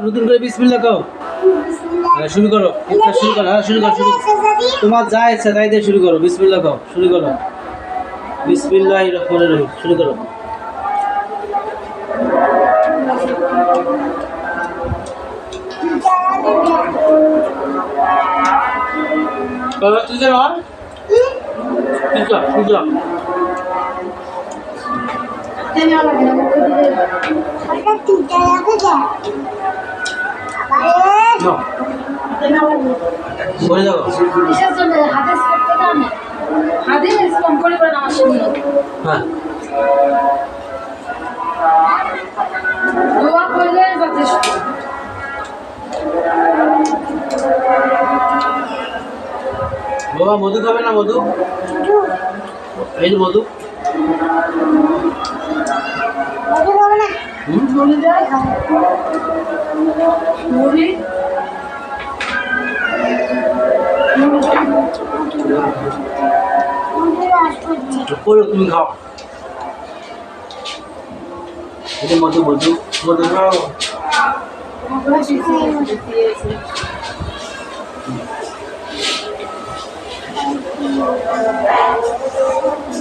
নতুন করে বিসমিল্লাহ কও। শুরু করো, ইফতার শুরু করো। শুরু করো, তোমার যা ইচ্ছা তাই দিয়ে শুরু করো। বিসমিল্লাহ কও, শুরু করো। বিসমিল্লাহির রহমানির রহিম, শুরু করো। তুই আর তুই বাবা মধু খাবে না? মধু, এই যে মধু। তুমি খাও, মধু মধু মধু খাও।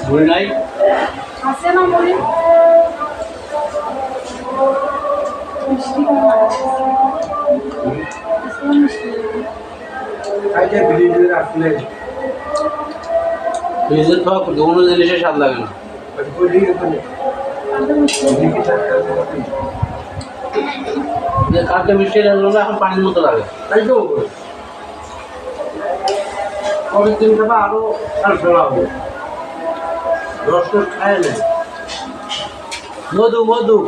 মুড়ি নাই আছে না? মুড়ি ফ্রিজের খাওয়া কোনো জিনিসের স্বাদ লাগে না। কালকে মিষ্টি লাগলো না, এখন পানির মতো লাগে। তাই তো পরের দিন খাবা আরো ফেলা হবে। রস টস খায় না। মধু মধু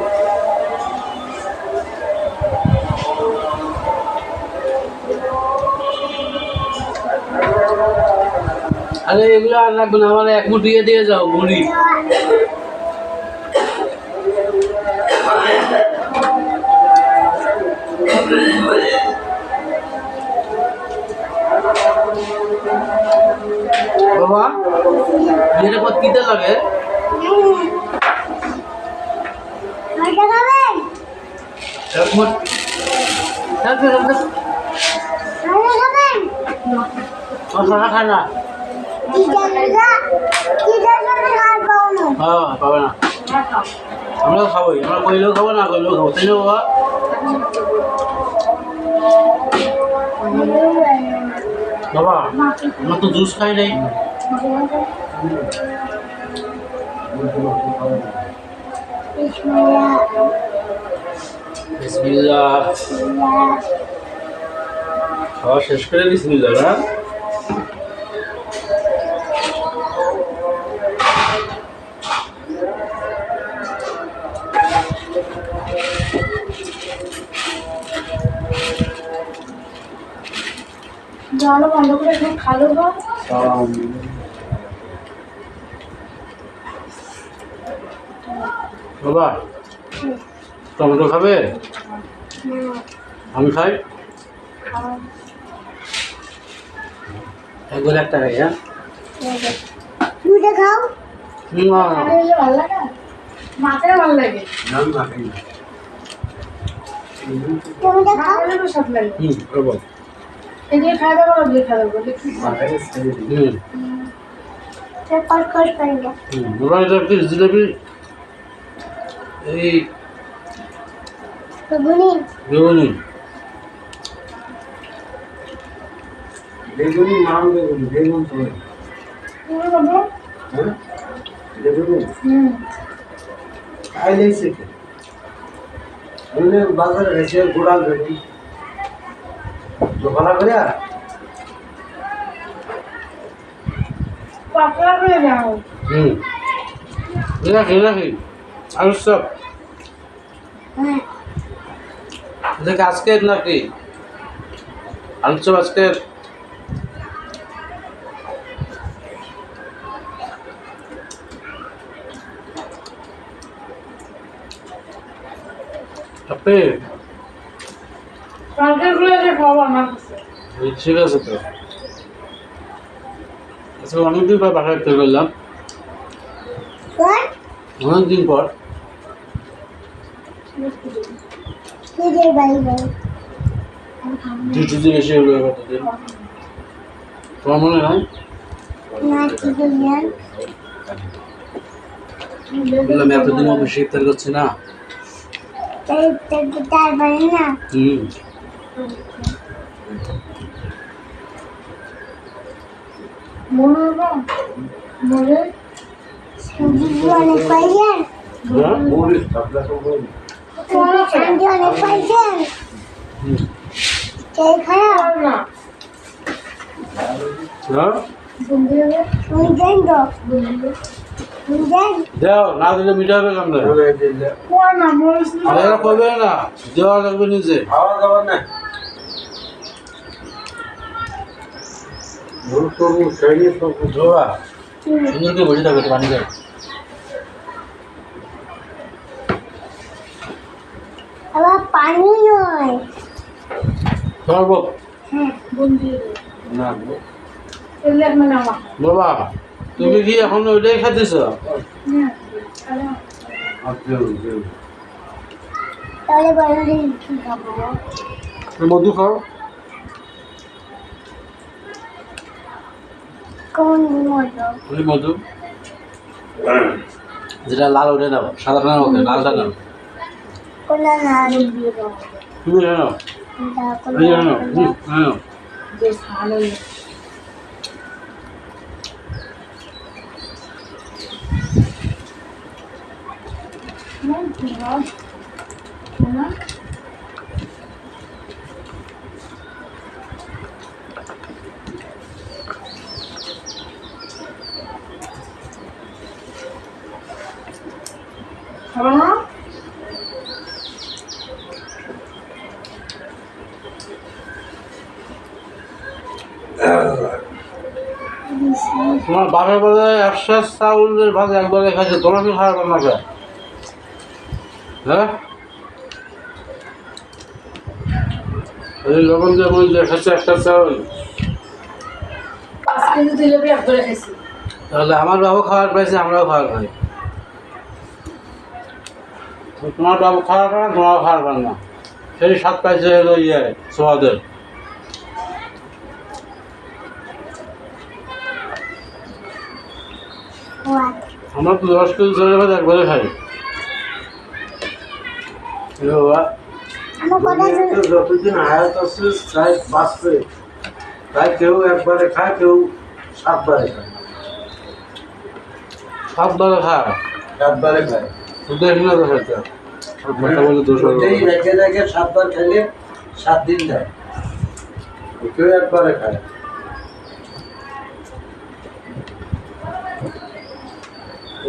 আরে এগুলো আর লাগবে না, আমার এক মুঠি দিয়ে যাও মুড়ি। বাবা এটা কত কিতে লাগে? খায় না, হ্যাঁ পাবে না। আমরাও খাবোই, আমরা কইলেও খাবো না কইলেও খাবো, তাই না বাবা? বাবা আমরা তো জুস খাই নাই। বিসমিল্লাহ, খাওয়া শেষ করে বিসমিল্লাহ না? জল ভালো করে এখন খালো বাবা। টমেটো খাবে? আমি খাই একবার একটা খাই। হ্যাঁ খাও, ভালো লাগে মাথায় ভালো লাগে। সব লাগে এদিকে খাওয়া দাওয়া করলে খাওয়া দাওয়া করলে জিলেবি এই বেগুনি বেগুনি মাম বেগুনি বেগুন তো হ্যাঁ বেগুনি খাইলে শিখে বললে বাজারে এসে গোড়াল বেগুনি দোকানা করে পাতলা করে দাও। রাখি আলু সব দেখ আজকে নাকি আলু চপ আজকে আপনি কালকের গুলো যে খাবো আমার কাছে ঠিক আছে। তো আজকে অনেকদিন পর বাসায় তৈরি করলাম, অনেকদিন পর। ডিউটিতে বেশি হলো এবার তোদের তোমার মনে হয় বললাম এতদিন অফিসে ইফতার করছি না হুম দেও না দিলে মিটা হবে কেমন করবে না দেওয়া লাগবে নিজে খাওয়া দাওয়া না তবু সেই সব ধোয়া সুন্দর করে বসে থাকবে পানি খায় পানি নয় তোমার বউ না বাবা তুমি কি এখন ওইটাই খাইতেছ তাহলে বলো কি খাবো মধু খাও কোন মতো ওই মধু যেটা লাল ওটা নাও সাদা নাও লালটা নাও কোলা না তুমি জানো তুমি জানো জানো তোমার বাপের বলে একশো চাউলের ভাগ একবারে খাইছে তোমার কি খারাপ না খায় হ্যাঁ এই লবণ দিয়ে মন দিয়ে খাচ্ছে একটা চাউল তাহলে আমার বাবু খাওয়ার পাইছে আমরাও খাওয়ার পাই তোমার বাবু খাওয়ার পায় না তোমারও খাওয়ার পান না সেই স্বাদ পাইছে হলো সোয়াদের আমরা তো 10 কেজি চালের ভাত একবারে খাই বাবা যতদিন হায়াত আছে প্রায় বাঁচবে তাই কেউ একবারে খায় কেউ 7 বারে খায় 7 বারে খায় 7 বারে খায় তো দেখি না তো সেটা কথা বলে দোষ হবে এই রেখে রেখে 7 বার খেলে 7 দিন যায় কেউ একবারে খায়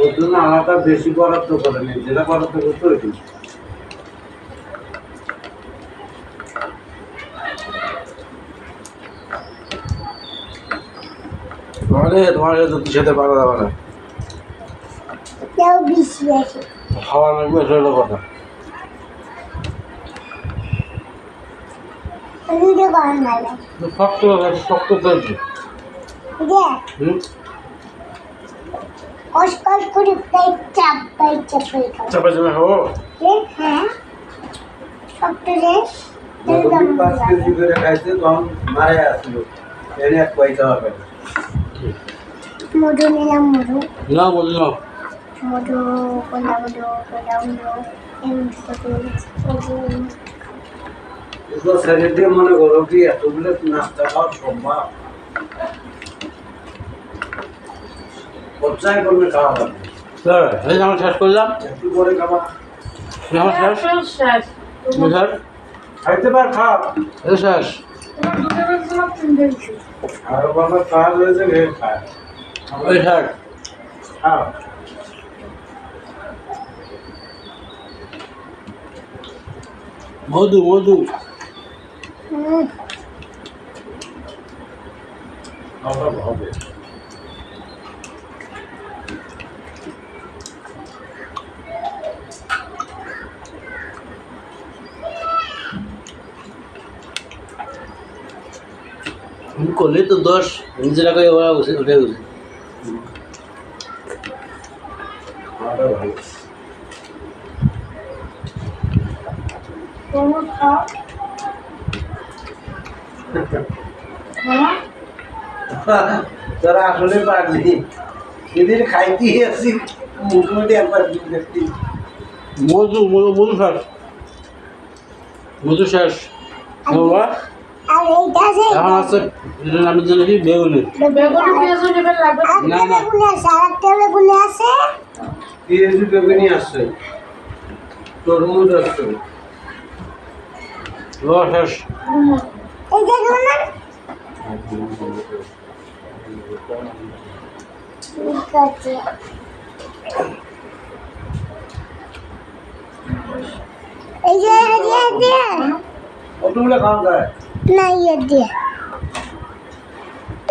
ওর জন্য আলাদা বেশি বরাদ্দ করে নেই যেটা বরাদ্দ করতে হয়েছে তোমার দুধ খেতে পারা যাবে না কেউ বেশি আছে খাওয়া লাগবে সেটা হলো কথা ভিডিও করার নাই শক্ত চলছে হুম কষ্ট করে পেট চাপ খাও চাপা চাপা খাবো হ্যাঁ সবটা যতদিন 5 কেজি করে খাইছে তখন মারা আসলো এনে এক পয়সা হবে না। মধু নিলাম মধু না বলি না মধু কোলা মধু এগুলো ছেড়ে দিয়ে মনে করো কি এতগুলো নাস্তা খাওয়া সম্ভব পর্যায় করলে খাওয়া যাবে এই যে আমরা শেষ করলাম একটু পরে খাওয়া আমার শেষ বুঝার খাইতে পার খাও এই শেষ আর বাবা খাওয়া হয়েছে ঘে খায় ওই শেষ খাও মধু মধু খাওয়া হবে করলে তো 10 নিজেরা করে ওরা উঠে উঠে খাওয়াটা ভালো মামা তোরা আসলে পারলি এদের খাইতে আসি মোটামুটি একবার দেখছি মধু মধু মধু শেষ মধু শেষ বাবা আর এইটা আছে এখন আছে এটা নামের জন্য কি বেগুনি বেগুন পেঁয়াজ নেবেন লাগবে আর না, না। বেগুনি আছে আর একটা বেগুনি আছে পেঁয়াজি বেগুনি আসছে তরমুজ আসছে বাবা শেষ এই দেখুন না ঠিক আছে এই যে কতগুলো খাওয়া যায় না ইয়ে দিয়ে